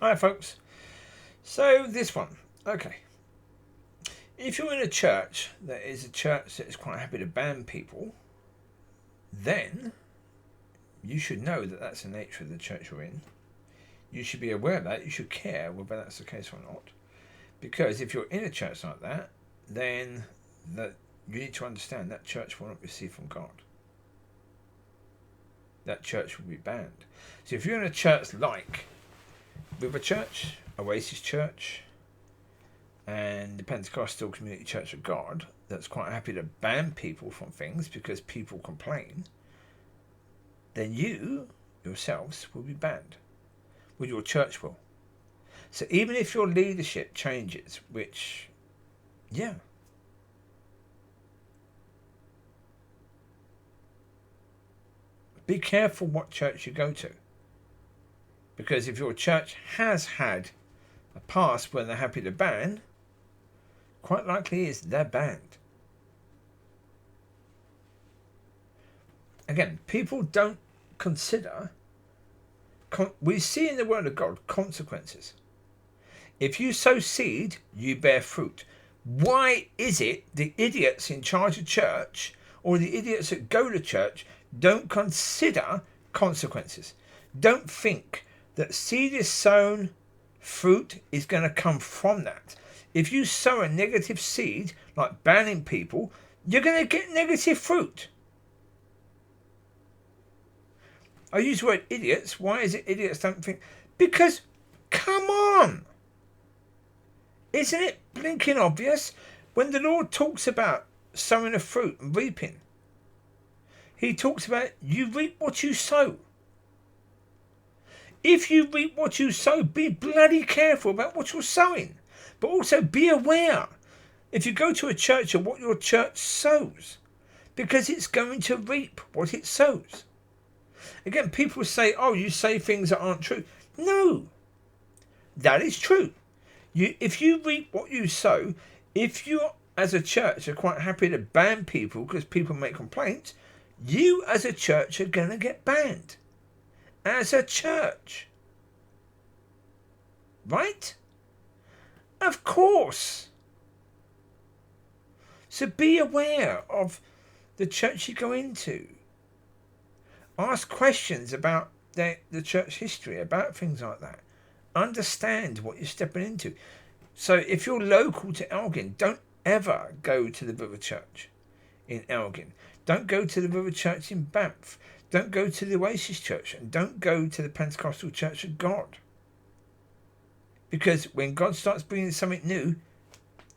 Hi folks. So this one, okay. If you're in a church that is quite happy to ban people, then you should know that that's the nature of the church you're in. You should be aware of that. You should care whether that's the case or not. Because if you're in a church like that, then you need to understand that church will not receive from God. That church will be banned. So if you're in a church like River Church, Oasis Church, and the Pentecostal Community Church of God, that's quite happy to ban people from things because people complain, then you yourselves will be banned. Well, your church will. So even if your leadership changes, which, yeah, be careful what church you go to. Because if your church has had a past where they're happy to ban, quite likely is they're banned. Again, people don't consider, we see in the Word of God consequences. If you sow seed, you bear fruit. Why is it the idiots in charge of church or the idiots that go to church don't consider consequences? Don't think that seed is sown, fruit is going to come from that. If you sow a negative seed, like banning people, you're going to get negative fruit. I use the word idiots. Why is it idiots don't think? Because, come on! Isn't it blinking obvious? When the Lord talks about sowing a fruit and reaping, He talks about you reap what you sow. If you reap what you sow, be bloody careful about what you're sowing. But also be aware if you go to a church of what your church sows, because it's going to reap what it sows. Again, people say, oh, you say things that aren't true. No, that is true. If you reap what you sow, if you as a church are quite happy to ban people because people make complaints, you as a church are going to get banned. As a church. Right? Of course. So be aware of the church you go into. Ask questions about the church history, about things like that. Understand what you're stepping into. So if you're local to Elgin, don't ever go to the River Church in Elgin. Don't go to the River Church in Banff. Don't go to the Oasis Church, and don't go to the Pentecostal Church of God. Because when God starts bringing something new,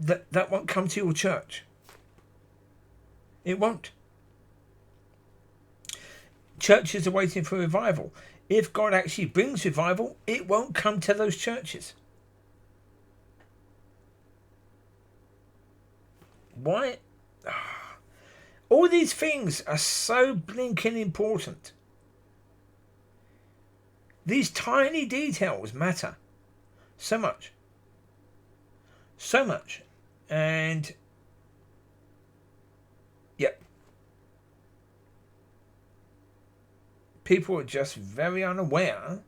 that won't come to your church. It won't. Churches are waiting for revival. If God actually brings revival, it won't come to those churches. Why? All these things are so blinking important. These tiny details matter so much. So much. And yeah, people are just very unaware.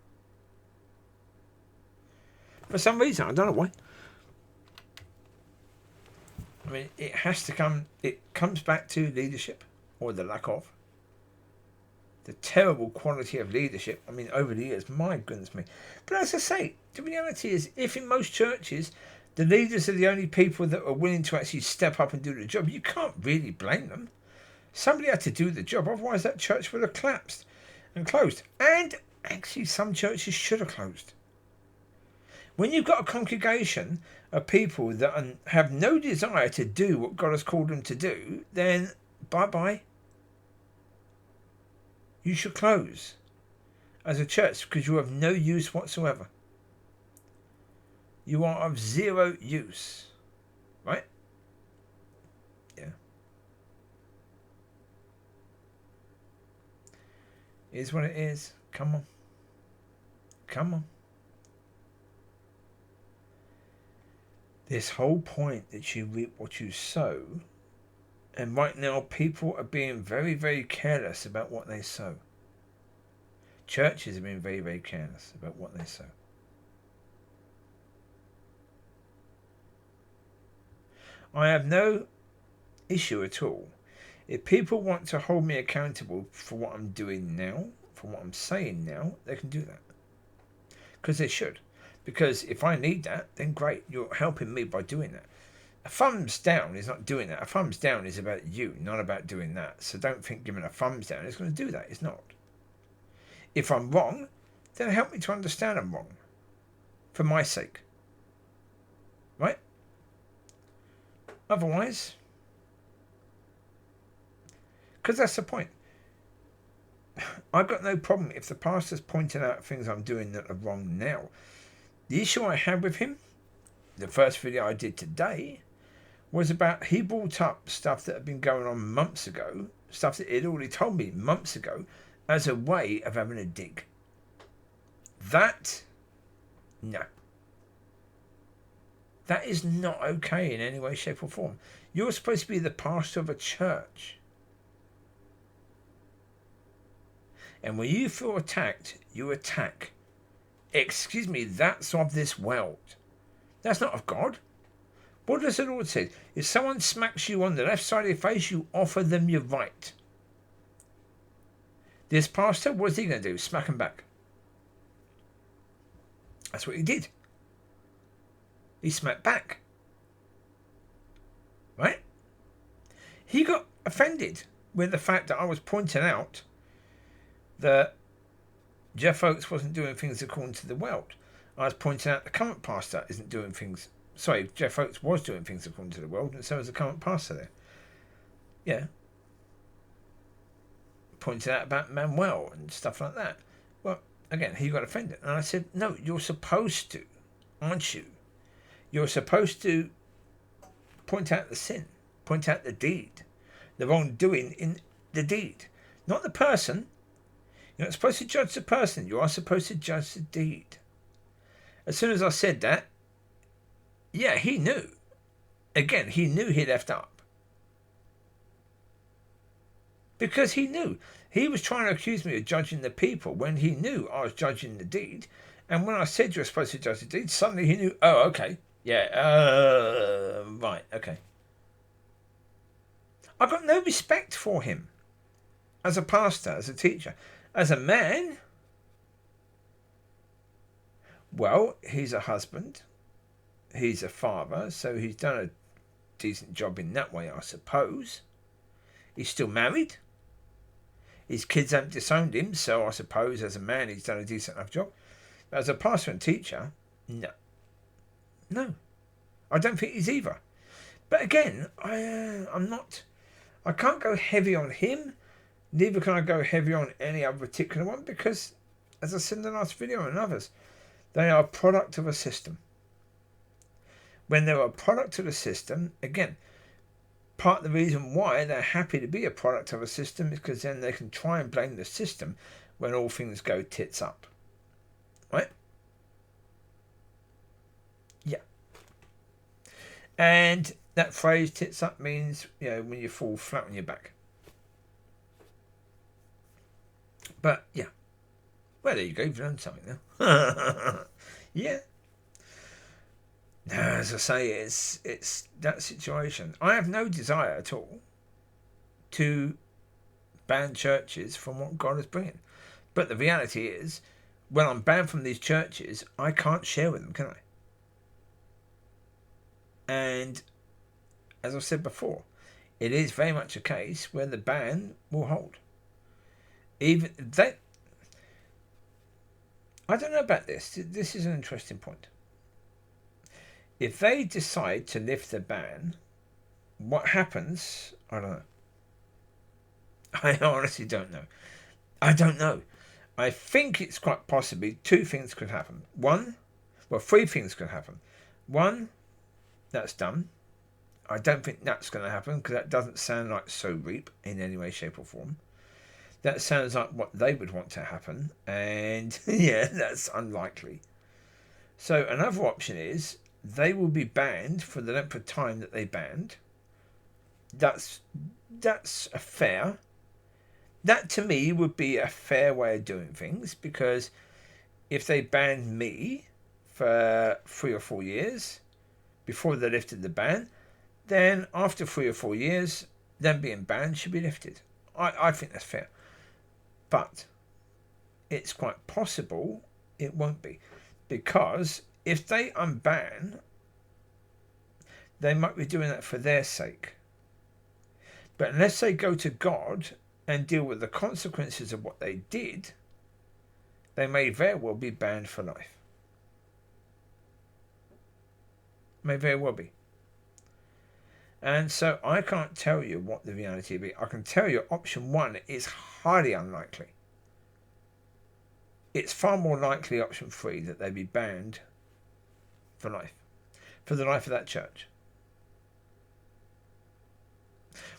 For some reason, I don't know why. I mean, it has to come, it comes back to leadership, or the lack of. The terrible quality of leadership, I mean, over the years, my goodness me. But as I say, the reality is, if in most churches, the leaders are the only people that are willing to actually step up and do the job, you can't really blame them. Somebody had to do the job, otherwise that church would have collapsed and closed. And actually, some churches should have closed. When you've got a congregation of people that have no desire to do what God has called them to do, then bye-bye. You should close as a church because you have no use whatsoever. You are of zero use. Right? Yeah. It is what it is. Come on. Come on. This whole point that you reap what you sow, and right now people are being very, very careless about what they sow. Churches are being very, very careless about what they sow. I have no issue at all. If people want to hold me accountable for what I'm doing now, for what I'm saying now, they can do that. Because they should. Because if I need that, then great, you're helping me by doing that. A thumbs down is not doing that. A thumbs down is about you, not about doing that. So don't think giving a thumbs down is going to do that. It's not. If I'm wrong, then help me to understand I'm wrong. For my sake. Right? Otherwise, because that's the point. I've got no problem if the pastor's pointing out things I'm doing that are wrong now. The issue I had with him, the first video I did today, was about he brought up stuff that had been going on months ago, stuff that he'd already told me months ago, as a way of having a dig. That, no. That is not okay in any way, shape or form. You're supposed to be the pastor of a church. And when you feel attacked, you attack. Excuse me, that's of this world. That's not of God. What does the Lord say? If someone smacks you on the left side of your face, you offer them your right. This pastor, what's he going to do? Smack him back. That's what he did. He smacked back. Right? He got offended with the fact that I was pointing out that Jeff Oates wasn't doing things according to the world. I was pointing out the current pastor isn't doing things. Sorry, Jeff Oates was doing things according to the world, and so was the current pastor there. Yeah. Pointed out about Manuel and stuff like that. Well, again, he got offended. And I said, no, you're supposed to, aren't you? You're supposed to point out the sin, point out the deed, the wrongdoing in the deed, not the person. You're not supposed to judge the person. You are supposed to judge the deed. As soon as I said that, yeah, he knew. Again, he knew he'd effed up. Because he knew. He was trying to accuse me of judging the people when he knew I was judging the deed. And when I said you're supposed to judge the deed, suddenly he knew, oh, okay. Yeah, right, okay. I've got no respect for him. As a pastor, as a teacher. As a man, well, he's a husband. He's a father, so he's done a decent job in that way, I suppose. He's still married. His kids haven't disowned him, so I suppose as a man he's done a decent enough job. But as a pastor and teacher, no. No. I don't think he's either. But again, I can't go heavy on him. Neither can I go heavy on any other particular one because, as I said in the last video and others, they are a product of a system. When they're a product of a system, again, part of the reason why they're happy to be a product of a system is because then they can try and blame the system when all things go tits up. Right? Yeah. And that phrase, tits up, means, when you fall flat on your back. But, yeah. Well, there you go. You've learned something now. Yeah. No, as I say, it's that situation. I have no desire at all to ban churches from what God is bringing. But the reality is, when I'm banned from these churches, I can't share with them, can I? And, as I've said before, it is very much a case where the ban will hold. Even that, I don't know about this. This is an interesting point. If they decide to lift the ban, what happens? I don't know. I honestly don't know. I don't know. I think it's quite possibly two things could happen. Three things could happen. One, that's done. I don't think that's going to happen because that doesn't sound like so reap in any way, shape or form. That sounds like what they would want to happen. And yeah, that's unlikely. So another option is they will be banned for the length of time that they banned. That's a fair. That to me would be a fair way of doing things because if they banned me for 3 or 4 years before they lifted the ban, then after 3 or 4 years, them being banned should be lifted. I think that's fair. But it's quite possible it won't be. Because if they unban, they might be doing that for their sake. But unless they go to God and deal with the consequences of what they did, they may very well be banned for life. May very well be. And so I can't tell you what the reality will be. I can tell you option 1 is highly unlikely. It's far more likely option 3 that they be banned for life. For the life of that church.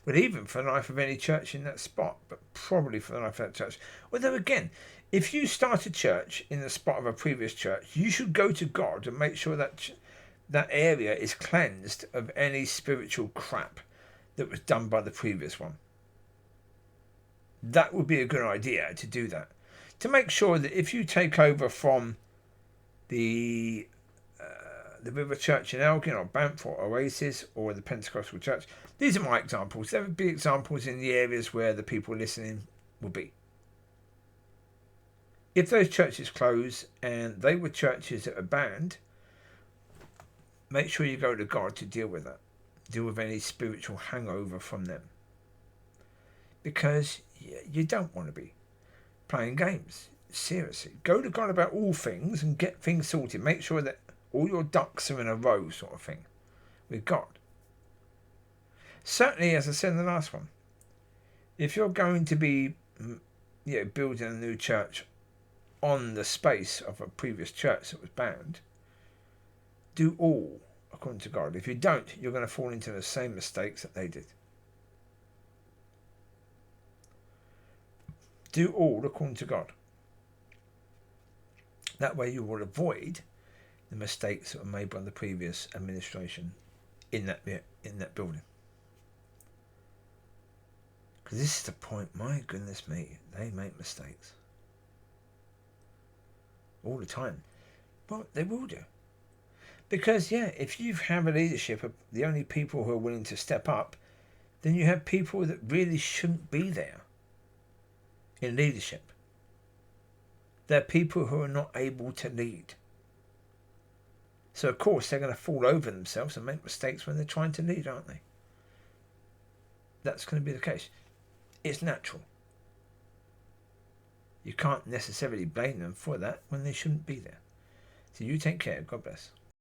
But even for the life of any church in that spot. But probably for the life of that church. Although again, if you start a church in the spot of a previous church, you should go to God and make sure that that area is cleansed of any spiritual crap that was done by the previous one. That would be a good idea to do that. To make sure that if you take over from the River Church in Elgin or Banff or Oasis or the Pentecostal Church, these are my examples. There would be examples in the areas where the people listening will be. If those churches close and they were churches that are banned, make sure you go to God to deal with that. Deal with any spiritual hangover from them. Because you don't want to be playing games. Seriously. Go to God about all things and get things sorted. Make sure that all your ducks are in a row, sort of thing, with God. Certainly, as I said in the last one, if you're going to be building a new church on the space of a previous church that was banned, do all according to God. If you don't, you're going to fall into the same mistakes that they did. Do all according to God. That way you will avoid the mistakes that were made by the previous administration in that building. Because this is the point, my goodness me, they make mistakes. All the time. Well, they will do. Because, if you have a leadership of the only people who are willing to step up, then you have people that really shouldn't be there in leadership. They're people who are not able to lead. So, of course, they're going to fall over themselves and make mistakes when they're trying to lead, aren't they? That's going to be the case. It's natural. You can't necessarily blame them for that when they shouldn't be there. So you take care. God bless.